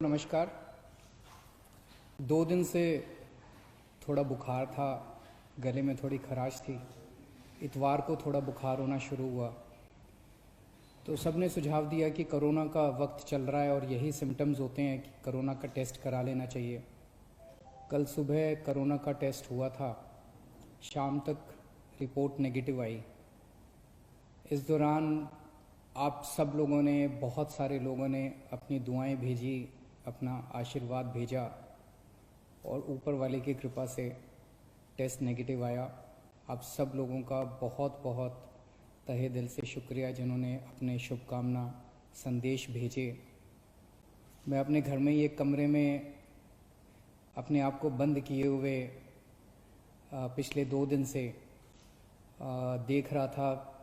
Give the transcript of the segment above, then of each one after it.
नमस्कार। 2 दिन से थोड़ा बुखार था, गले में थोड़ी खराश थी। इतवार को थोड़ा बुखार होना शुरू हुआ तो सबने सुझाव दिया कि कोरोना का वक्त चल रहा है और यही सिम्टम्स होते हैं कि कोरोना का टेस्ट करा लेना चाहिए। कल सुबह कोरोना का टेस्ट हुआ था, शाम तक रिपोर्ट नेगेटिव आई। इस दौरान आप सब लोगों ने, बहुत सारे लोगों ने अपनी दुआएं भेजी, अपना आशीर्वाद भेजा और ऊपर वाले की कृपा से टेस्ट नेगेटिव आया। आप सब लोगों का बहुत बहुत तहे दिल से शुक्रिया जिन्होंने अपने शुभकामना संदेश भेजे। मैं अपने घर में, ये कमरे में अपने आप को बंद किए हुए पिछले 2 दिन से देख रहा था।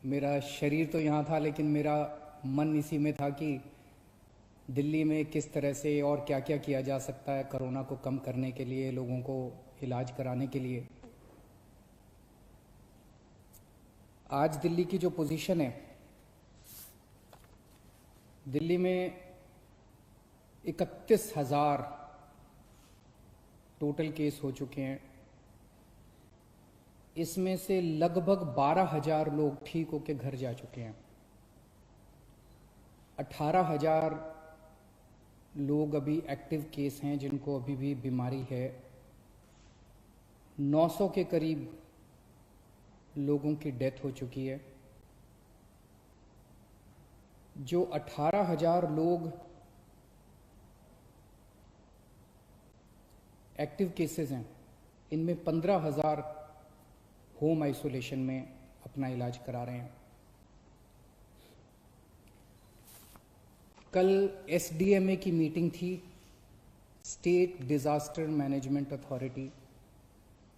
मेरा शरीर तो यहाँ था लेकिन मेरा मन इसी में था कि दिल्ली में किस तरह से और क्या क्या किया जा सकता है कोरोना को कम करने के लिए, लोगों को इलाज कराने के लिए। आज दिल्ली की जो पोजीशन है, दिल्ली में 31,000 टोटल केस हो चुके हैं। इसमें से लगभग 12,000 लोग ठीक होकर घर जा चुके हैं। 18,000 लोग अभी एक्टिव केस हैं जिनको अभी भी बीमारी है। 900 के करीब लोगों की डेथ हो चुकी है। जो 18,000 लोग एक्टिव केसेस हैं, इनमें 15,000 होम आइसोलेशन में अपना इलाज करा रहे हैं। कल एसडीएमए की मीटिंग थी, स्टेट डिजास्टर मैनेजमेंट अथॉरिटी।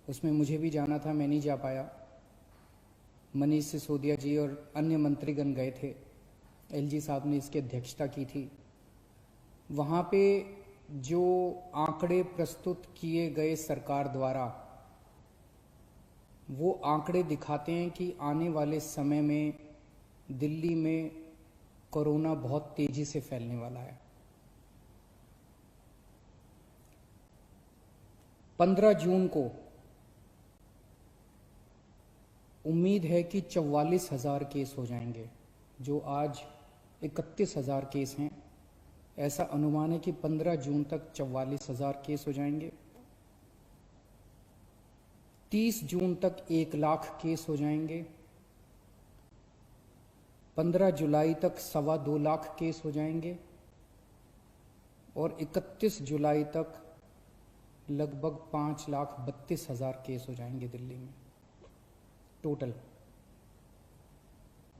उसमें मुझे भी जाना था, मैं नहीं जा पाया। मनीष सिसोदिया जी और अन्य मंत्रीगण गए थे। एलजी साहब ने इसकी अध्यक्षता की थी। वहाँ पे जो आंकड़े प्रस्तुत किए गए सरकार द्वारा, वो आंकड़े दिखाते हैं कि आने वाले समय में दिल्ली में कोरोना बहुत तेजी से फैलने वाला है। 15 जून को उम्मीद है कि 44,000 केस हो जाएंगे। जो आज 31,000 केस हैं, ऐसा अनुमान है कि 15 जून तक 44,000 केस हो जाएंगे। 30 जून तक 1 लाख केस हो जाएंगे। 15 जुलाई तक 2.25 लाख केस हो जाएंगे और 31 जुलाई तक लगभग 5,32,000 केस हो जाएंगे दिल्ली में टोटल।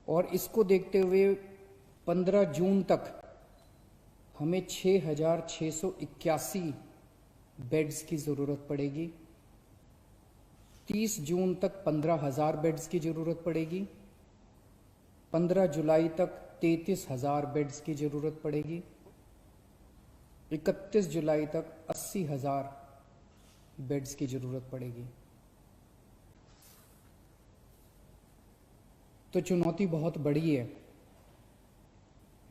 और इसको देखते हुए 15 जून तक हमें 6,681 बेड्स की ज़रूरत पड़ेगी। 30 जून तक 15,000 बेड्स की ज़रूरत पड़ेगी। 15 जुलाई तक 33,000 बेड्स की ज़रूरत पड़ेगी। 31 जुलाई तक 80,000 बेड्स की ज़रूरत पड़ेगी। तो चुनौती बहुत बड़ी है।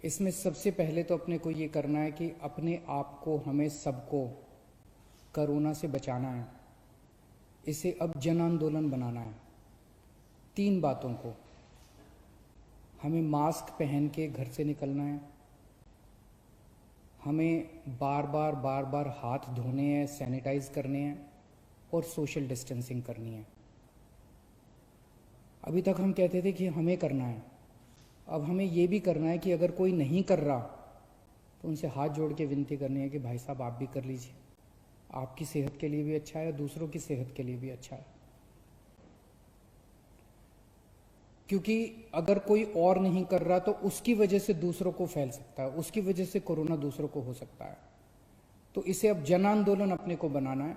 इसमें सबसे पहले तो अपने को ये करना है कि अपने आप को, हमें सबको कोरोना से बचाना है। इसे अब जन आंदोलन बनाना है। 3 बातों को, हमें मास्क पहन के घर से निकलना है, हमें बार बार हाथ धोने हैं, सैनिटाइज करने हैं और सोशल डिस्टेंसिंग करनी है। अभी तक हम कहते थे कि हमें करना है, अब हमें ये भी करना है कि अगर कोई नहीं कर रहा तो उनसे हाथ जोड़ के विनती करनी है कि भाई साहब आप भी कर लीजिए। आपकी सेहत के लिए भी अच्छा है, दूसरों की सेहत के लिए भी अच्छा है। क्योंकि अगर कोई और नहीं कर रहा तो उसकी वजह से दूसरों को फैल सकता है, उसकी वजह से कोरोना दूसरों को हो सकता है। तो इसे अब जन आंदोलन अपने को बनाना है,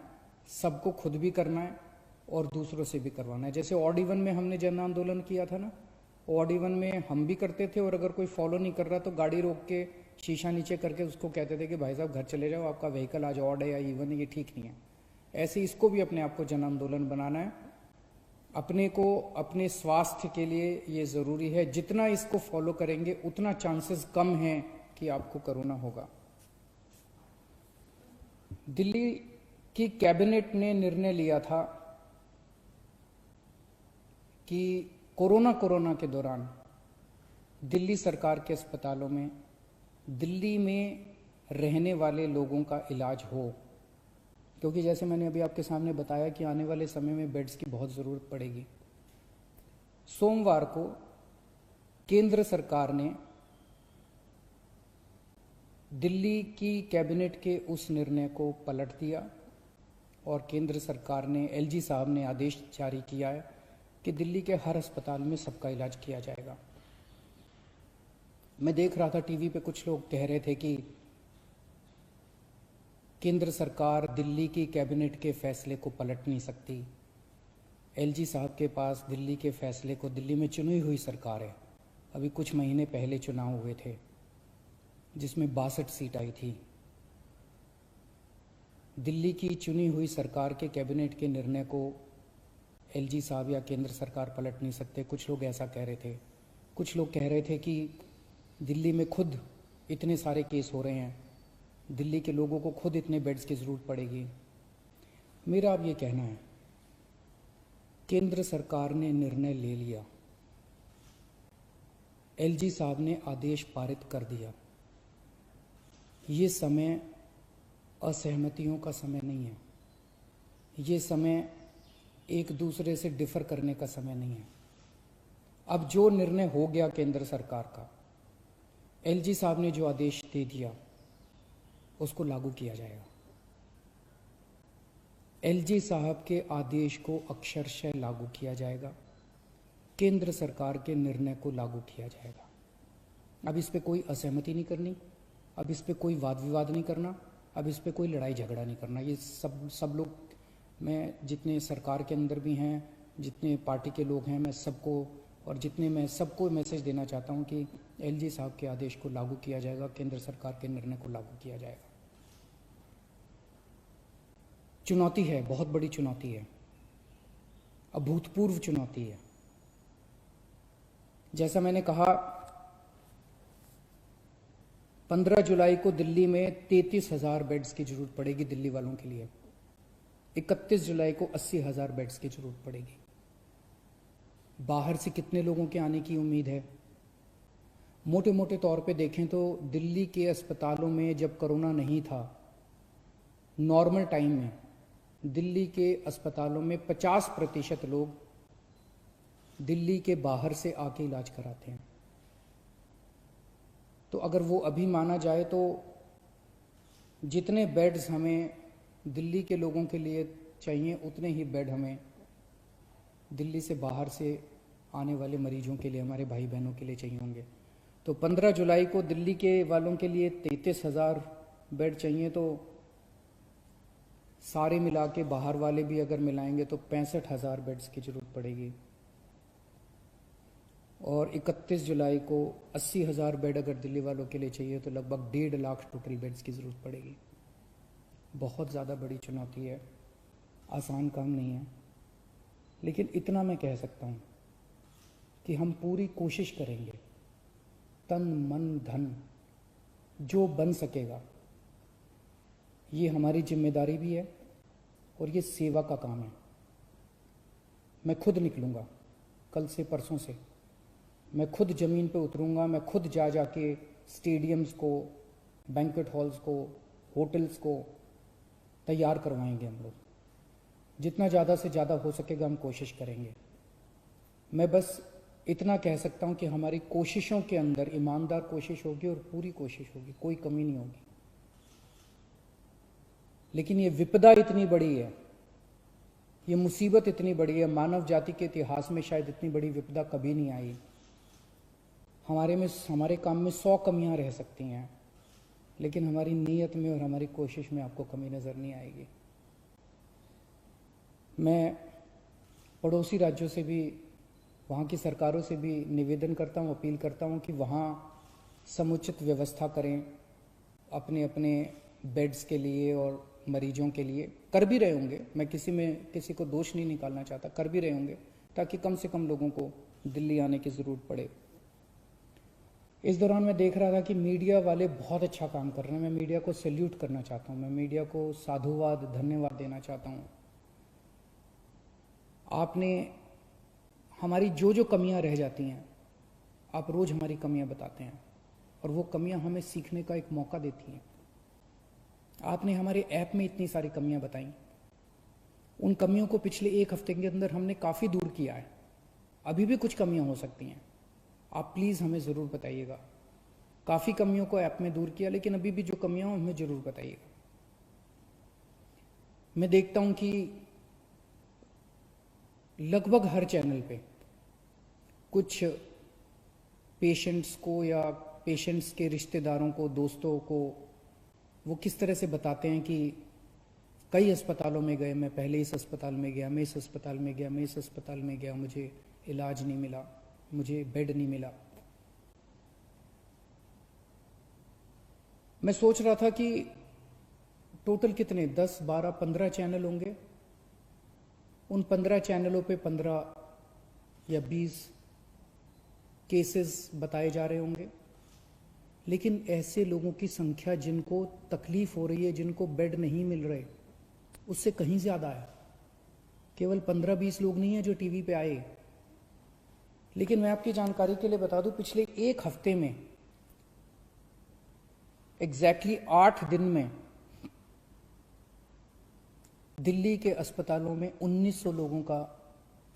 सबको खुद भी करना है और दूसरों से भी करवाना है। जैसे ऑड इवन में हमने जन आंदोलन किया था ना, ऑड इवन में हम भी करते थे और अगर कोई फॉलो नहीं कर रहा तो गाड़ी रोक के शीशा नीचे करके उसको कहते थे कि भाई साहब घर चले जाओ, आपका व्हीकल आज ऑड है या इवन है, ये ठीक नहीं है। ऐसे इसको भी अपने आप को जन आंदोलन बनाना है। अपने को अपने स्वास्थ्य के लिए ये ज़रूरी है। जितना इसको फॉलो करेंगे उतना चांसेस कम हैं कि आपको कोरोना होगा। दिल्ली की कैबिनेट ने निर्णय लिया था कि कोरोना के दौरान दिल्ली सरकार के अस्पतालों में दिल्ली में रहने वाले लोगों का इलाज हो, क्योंकि जैसे मैंने अभी आपके सामने बताया कि आने वाले समय में बेड्स की बहुत ज़रूरत पड़ेगी। सोमवार को केंद्र सरकार ने दिल्ली की कैबिनेट के उस निर्णय को पलट दिया और केंद्र सरकार ने, एलजी साहब ने आदेश जारी किया है कि दिल्ली के हर अस्पताल में सबका इलाज किया जाएगा। मैं देख रहा था टीवी पे कुछ लोग कह रहे थे कि केंद्र सरकार दिल्ली की कैबिनेट के फैसले को पलट नहीं सकती। एलजी साहब के पास दिल्ली के फैसले को, दिल्ली में चुनी हुई सरकार है, अभी कुछ महीने पहले चुनाव हुए थे जिसमें 62 सीट आई थी। दिल्ली की चुनी हुई सरकार के कैबिनेट के निर्णय को एलजी साहब या केंद्र सरकार पलट नहीं सकते। कुछ लोग ऐसा कह रहे थे। कुछ लोग कह रहे थे कि दिल्ली में खुद इतने सारे केस हो रहे हैं, दिल्ली के लोगों को खुद इतने बेड्स की ज़रूरत पड़ेगी। मेरा अब ये कहना है, केंद्र सरकार ने निर्णय ले लिया, एलजी साहब ने आदेश पारित कर दिया। ये समय असहमतियों का समय नहीं है, ये समय एक दूसरे से डिफर करने का समय नहीं है। अब जो निर्णय हो गया केंद्र सरकार का, एलजी साहब ने जो आदेश दे दिया उसको लागू किया जाएगा। एलजी साहब के आदेश को अक्षरशः लागू किया जाएगा, केंद्र सरकार के निर्णय को लागू किया जाएगा। अब इस पे कोई असहमति नहीं करनी, अब इस पे कोई वाद विवाद नहीं करना, अब इस पे कोई लड़ाई झगड़ा नहीं करना। ये सब लोग, मैं जितने सरकार के अंदर भी हैं, जितने पार्टी के लोग हैं, मैं सबको मैसेज देना चाहता हूं कि एलजी साहब के आदेश को लागू किया जाएगा, केंद्र सरकार के निर्णय को लागू किया जाएगा। चुनौती है, बहुत बड़ी चुनौती है, अभूतपूर्व चुनौती है। जैसा मैंने कहा, 15 जुलाई को दिल्ली में 33,000 बेड्स की जरूरत पड़ेगी दिल्ली वालों के लिए। 31 जुलाई को 80,000 बेड्स की जरूरत पड़ेगी। बाहर से कितने लोगों के आने की उम्मीद है? मोटे मोटे तौर पे देखें तो दिल्ली के अस्पतालों में जब कोरोना नहीं था, नॉर्मल टाइम में दिल्ली के अस्पतालों में 50% लोग दिल्ली के बाहर से आके इलाज कराते हैं। तो अगर वो अभी माना जाए तो जितने बेड्स हमें दिल्ली के लोगों के लिए चाहिए, उतने ही बेड हमें दिल्ली से बाहर से आने वाले मरीजों के लिए, हमारे भाई बहनों के लिए चाहिए होंगे। तो 15 जुलाई को दिल्ली के वालों के लिए 33,000 बेड चाहिए, तो सारे मिला के बाहर वाले भी अगर मिलाएंगे तो 65,000 बेड्स की जरूरत पड़ेगी। और 31 जुलाई को 80,000 बेड अगर दिल्ली वालों के लिए चाहिए तो लगभग 1.5 लाख टोटल बेड्स की ज़रूरत पड़ेगी। बहुत ज़्यादा बड़ी चुनौती है, आसान काम नहीं है। लेकिन इतना मैं कह सकता हूँ कि हम पूरी कोशिश करेंगे, तन मन धन जो बन सकेगा। ये हमारी जिम्मेदारी भी है और ये सेवा का काम है। मैं खुद निकलूँगा, कल से परसों से मैं खुद ज़मीन पे उतरूँगा, मैं खुद जाके स्टेडियम्स को, बैंक्वेट हॉल्स को, होटल्स को तैयार करवाएंगे। हम लोग जितना ज़्यादा से ज़्यादा हो सकेगा हम कोशिश करेंगे। मैं बस इतना कह सकता हूँ कि हमारी कोशिशों के अंदर ईमानदार कोशिश होगी और पूरी कोशिश होगी, कोई कमी नहीं होगी। लेकिन ये विपदा इतनी बड़ी है, ये मुसीबत इतनी बड़ी है, मानव जाति के इतिहास में शायद इतनी बड़ी विपदा कभी नहीं आई। हमारे काम में 100 कमियां रह सकती हैं, लेकिन हमारी नीयत में और हमारी कोशिश में आपको कमी नज़र नहीं आएगी। मैं पड़ोसी राज्यों से भी, वहाँ की सरकारों से भी निवेदन करता हूँ, अपील करता हूँ कि वहाँ समुचित व्यवस्था करें अपने अपने बेड्स के लिए और मरीजों के लिए। कर भी रहे होंगे, मैं किसी को दोष नहीं निकालना चाहता, कर भी रहे होंगे ताकि कम से कम लोगों को दिल्ली आने की ज़रूरत पड़े। इस दौरान मैं देख रहा था कि मीडिया वाले बहुत अच्छा काम कर रहे हैं। मैं मीडिया को सैल्यूट करना चाहता हूँ, मैं मीडिया को साधुवाद धन्यवाद देना चाहता हूँ। आपने हमारी जो जो कमियां रह जाती हैं, आप रोज़ हमारी कमियां बताते हैं और वो कमियां हमें सीखने का एक मौका देती हैं। आपने हमारे ऐप में इतनी सारी कमियां बताई, उन कमियों को पिछले एक हफ्ते के अंदर हमने काफ़ी दूर किया है। अभी भी कुछ कमियां हो सकती हैं, आप प्लीज़ हमें ज़रूर बताइएगा। काफ़ी कमियों को ऐप में दूर किया, लेकिन अभी भी जो कमियां हो हमें ज़रूर बताइएगा। मैं देखता हूं कि लगभग हर चैनल पे कुछ पेशेंट्स को या पेशेंट्स के रिश्तेदारों को, दोस्तों को, वो किस तरह से बताते हैं कि कई अस्पतालों में गए, मैं पहले इस अस्पताल में गया, मैं इस अस्पताल में गया, मैं इस अस्पताल में गया, मुझे इलाज नहीं मिला, मुझे बेड नहीं मिला। मैं सोच रहा था कि टोटल कितने 10, 12, 15 चैनल होंगे। उन 15 चैनलों पे 15 या 20 केसेस बताए जा रहे होंगे, लेकिन ऐसे लोगों की संख्या जिनको तकलीफ हो रही है, जिनको बेड नहीं मिल रहे, उससे कहीं ज़्यादा है। केवल 15-20 लोग नहीं हैं जो टीवी पे आए। लेकिन मैं आपकी जानकारी के लिए बता दूं, पिछले एक हफ्ते में एग्जैक्टली 8 दिन में दिल्ली के अस्पतालों में 1900 लोगों का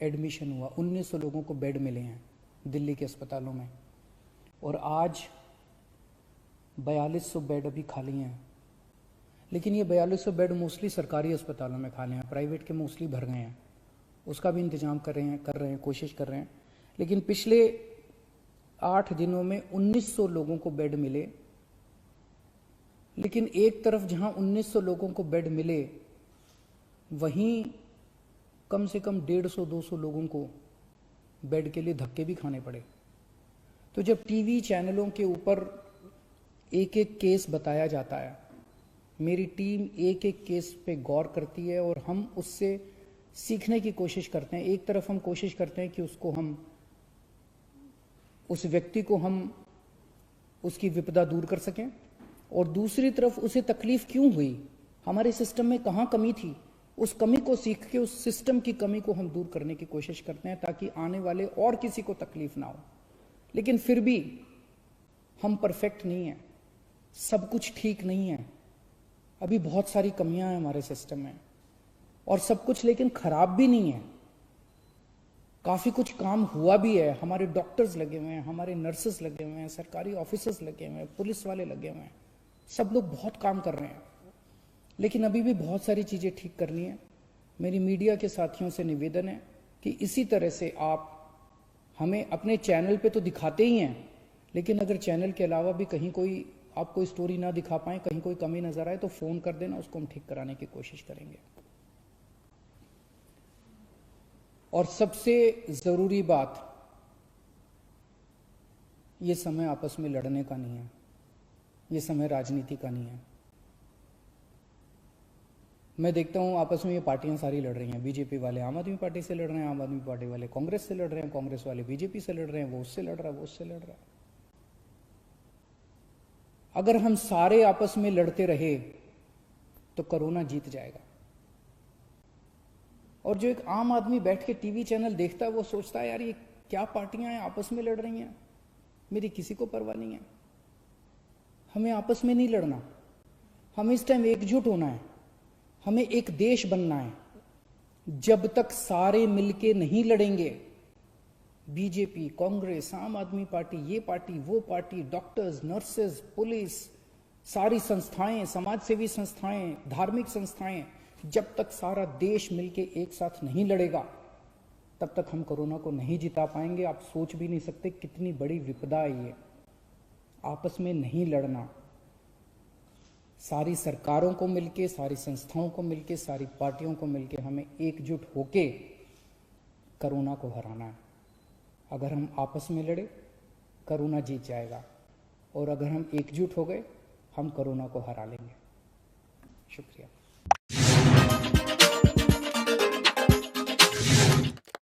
एडमिशन हुआ, 1900 लोगों को बेड मिले हैं दिल्ली के अस्पतालों में। और आज 4200 बेड अभी खाली हैं। लेकिन ये 4200 बेड मोस्टली सरकारी अस्पतालों में खाली हैं, प्राइवेट के मोस्टली भर गए हैं। उसका भी इंतजाम कर रहे हैं, कोशिश कर रहे हैं। लेकिन पिछले 8 दिनों में 1900 लोगों को बेड मिले। लेकिन एक तरफ जहां 1900 लोगों को बेड मिले, वहीं कम से कम 150-200 लोगों को बेड के लिए धक्के भी खाने पड़े। तो जब टीवी चैनलों के ऊपर एक एक केस बताया जाता है, मेरी टीम एक एक केस पे गौर करती है और हम उससे सीखने की कोशिश करते हैं। एक तरफ हम कोशिश करते हैं कि उस व्यक्ति को हम उसकी विपदा दूर कर सकें, और दूसरी तरफ उसे तकलीफ क्यों हुई, हमारे सिस्टम में कहाँ कमी थी, उस कमी को सीख के उस सिस्टम की कमी को हम दूर करने की कोशिश करते हैं, ताकि आने वाले और किसी को तकलीफ ना हो। लेकिन फिर भी हम परफेक्ट नहीं हैं, सब कुछ ठीक नहीं है, अभी बहुत सारी कमियां हैं हमारे सिस्टम में, और सब कुछ लेकिन खराब भी नहीं है। काफी कुछ काम हुआ भी है, हमारे डॉक्टर्स लगे हुए हैं, हमारे नर्सेस लगे हुए हैं, सरकारी ऑफिसर्स लगे हुए हैं, पुलिस वाले लगे हुए हैं, सब लोग बहुत काम कर रहे हैं। लेकिन अभी भी बहुत सारी चीजें ठीक करनी है। मेरी मीडिया के साथियों से निवेदन है कि इसी तरह से आप हमें अपने चैनल पे तो दिखाते ही हैं, लेकिन अगर चैनल के अलावा भी कहीं कोई आप कोई स्टोरी ना दिखा पाए, कहीं कोई कमी नजर आए, तो फोन कर देना, उसको हम ठीक कराने की कोशिश करेंगे। और सबसे जरूरी बात, ये समय आपस में लड़ने का नहीं है, ये समय राजनीति का नहीं है। मैं देखता हूं आपस में ये पार्टियां सारी लड़ रही हैं। बीजेपी वाले आम आदमी पार्टी से लड़ रहे हैं, आम आदमी पार्टी वाले कांग्रेस से लड़ रहे हैं, कांग्रेस वाले बीजेपी से लड़ रहे हैं, वो उससे लड़ रहा है, वो उससे लड़ रहा है। अगर हम सारे आपस में लड़ते रहे तो कोरोना जीत जाएगा। और जो एक आम आदमी बैठ के टीवी चैनल देखता है, वो सोचता है यार ये क्या पार्टियां हैं, आपस में लड़ रही हैं, मेरी किसी को परवाह नहीं है। हमें आपस में नहीं लड़ना, हमें इस टाइम एकजुट होना है, हमें एक देश बनना है। जब तक सारे मिलके नहीं लड़ेंगे, बीजेपी, कांग्रेस, आम आदमी पार्टी, ये पार्टी, वो पार्टी, डॉक्टर्स, नर्सेज, पुलिस, सारी संस्थाएं, समाजसेवी संस्थाएं, धार्मिक संस्थाएं, जब तक सारा देश मिलके एक साथ नहीं लड़ेगा, तब तक हम कोरोना को नहीं जिता पाएंगे। आप सोच भी नहीं सकते कितनी बड़ी विपदा है ये। आपस में नहीं लड़ना, सारी सरकारों को मिलके, सारी संस्थाओं को मिलके, सारी पार्टियों को मिलके हमें एकजुट होके कोरोना को हराना है। अगर हम आपस में लड़े, कोरोना जीत जाएगा, और अगर हम एकजुट हो गए, हम कोरोना को हरा लेंगे। शुक्रिया।